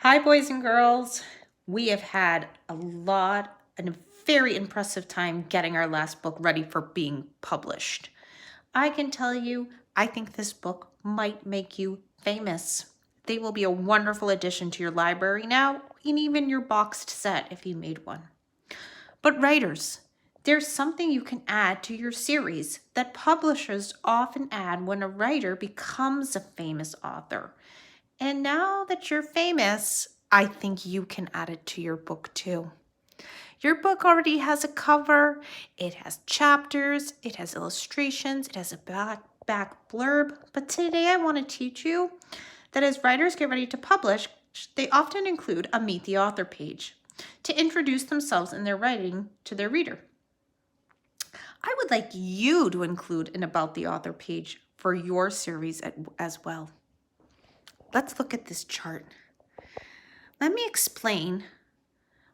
Hi, boys and girls. We have had a very impressive time getting our last book ready for being published. I can tell you, I think this book might make you famous. They will be a wonderful addition to your library now, and even your boxed set if you made one. But writers, there's something you can add to your series that publishers often add when a writer becomes a famous author. And now that you're famous, I think you can add it to your book too. Your book already has a cover, it has chapters, it has illustrations, it has a back blurb. But today I want to teach you that as writers get ready to publish, they often include a Meet the Author page to introduce themselves and their writing to their reader. I would like you to include an About the Author page for your series as well. Let's look at this chart. Let me explain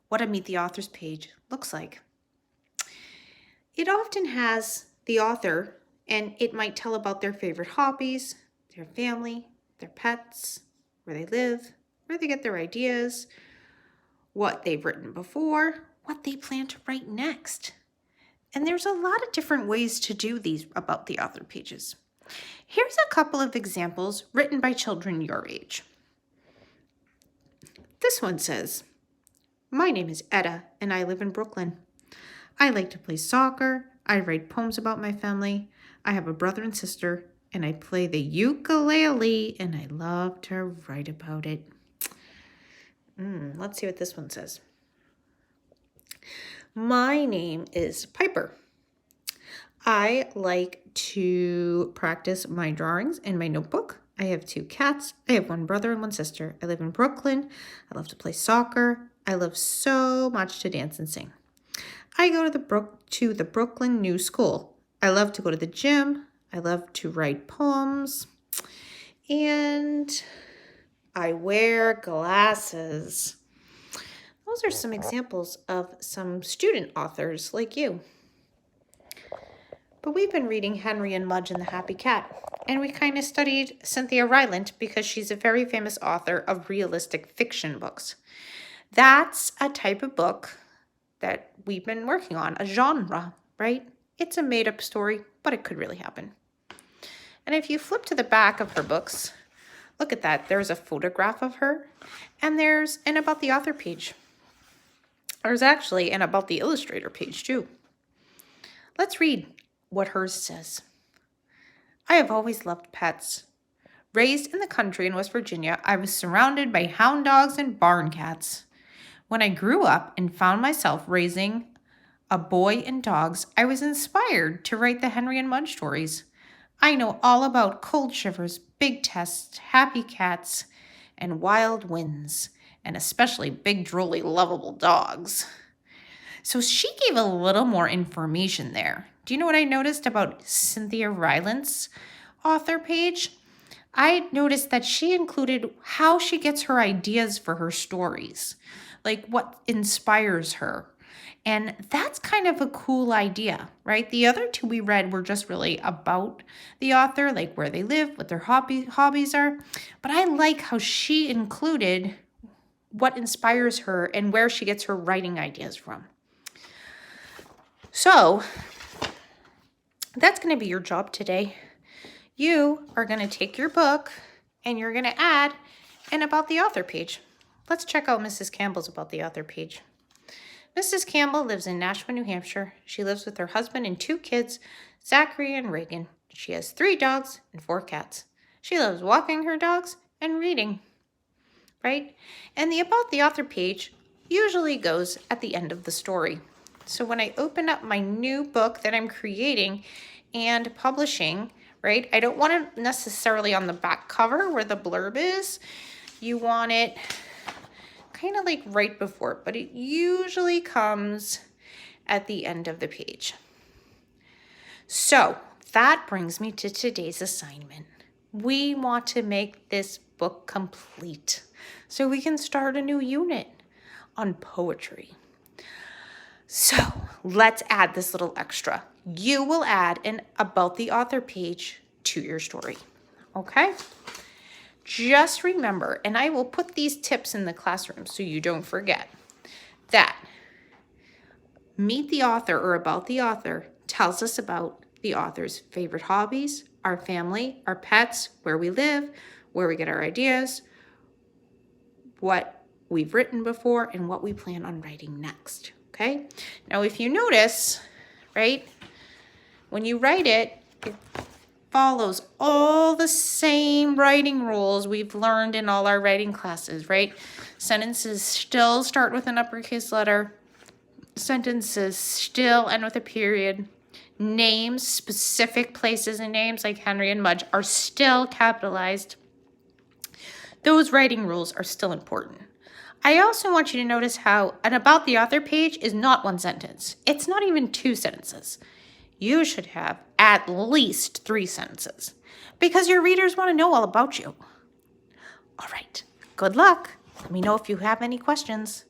what a Meet the Authors page looks like. It often has the author, and it might tell about their favorite hobbies, their family, their pets, where they live, where they get their ideas, what they've written before, what they plan to write next. And there's a lot of different ways to do these About the Author pages. Here's a couple of examples written by children your age. This one says, "My name is Etta, and I live in Brooklyn. I like to play soccer. I write poems about my family. I have a brother and sister, and I play the ukulele, and I love to write about it." Let's see what this one says. "My name is Piper. I like to practice my drawings in my notebook. I have 2 cats. I have 1 brother and 1 sister. I live in Brooklyn. I love to play soccer. I love so much to dance and sing. I go to the Brooklyn New School. I love to go to the gym. I love to write poems. And I wear glasses." Those are some examples of some student authors like you. But we've been reading Henry and Mudge and the Happy Cat, and we kind of studied Cynthia Rylant because she's a very famous author of realistic fiction books. That's a type of book that we've been working on, a genre, right? It's a made-up story, but it could really happen. And if you flip to the back of her books, look at that. There's a photograph of her, and there's an About the Author page. There's actually an About the Illustrator page, too. Let's read what hers says. "I have always loved pets. Raised in the country in West Virginia, I was surrounded by hound dogs and barn cats. When I grew up and found myself raising a boy and dogs, I was inspired to write the Henry and Mudge stories. I know all about cold shivers, big tests, happy cats, and wild winds, and especially big, drooly, lovable dogs." So she gave a little more information there. Do you know what I noticed about Cynthia Rylant's author page? I noticed that she included how she gets her ideas for her stories, like what inspires her. And that's kind of a cool idea, right? The other 2 we read were just really about the author, like where they live, what their hobbies are. But I like how she included what inspires her and where she gets her writing ideas from. So that's going to be your job today. You are going to take your book and you're going to add an About the Author page. Let's check out Mrs. Campbell's About the Author page. Mrs. Campbell lives in Nashua, New Hampshire. She lives with her husband and 2 kids, Zachary and Reagan. She has 3 dogs and 4 cats. She loves walking her dogs and reading, right? And the About the Author page usually goes at the end of the story. So when I open up my new book that I'm creating and publishing, right, I don't want it necessarily on the back cover where the blurb is. You want it kind of like right before, but it usually comes at the end of the page. So that brings me to today's assignment. We want to make this book complete so we can start a new unit on poetry. So let's add this little extra. You will add an About the Author page to your story, okay? just remember, and I will put these tips in the classroom so you don't forget, that meet the author or about the author tells us about the author's favorite hobbies, our family, our pets, where we live, where we get our ideas, what we've written before, and what we plan on writing next, okay? Now, if you notice, right, when you write it, it follows all the same writing rules we've learned in all our writing classes, right? Sentences still start with an uppercase letter. Sentences still end with a period. Names, specific places and names like Henry and Mudge are still capitalized. Those writing rules are still important. I also want you to notice how an about the author page is not one sentence. It's not even 2 sentences. You should have at least 3 sentences because your readers want to know all about you. All right, good luck. Let me know if you have any questions.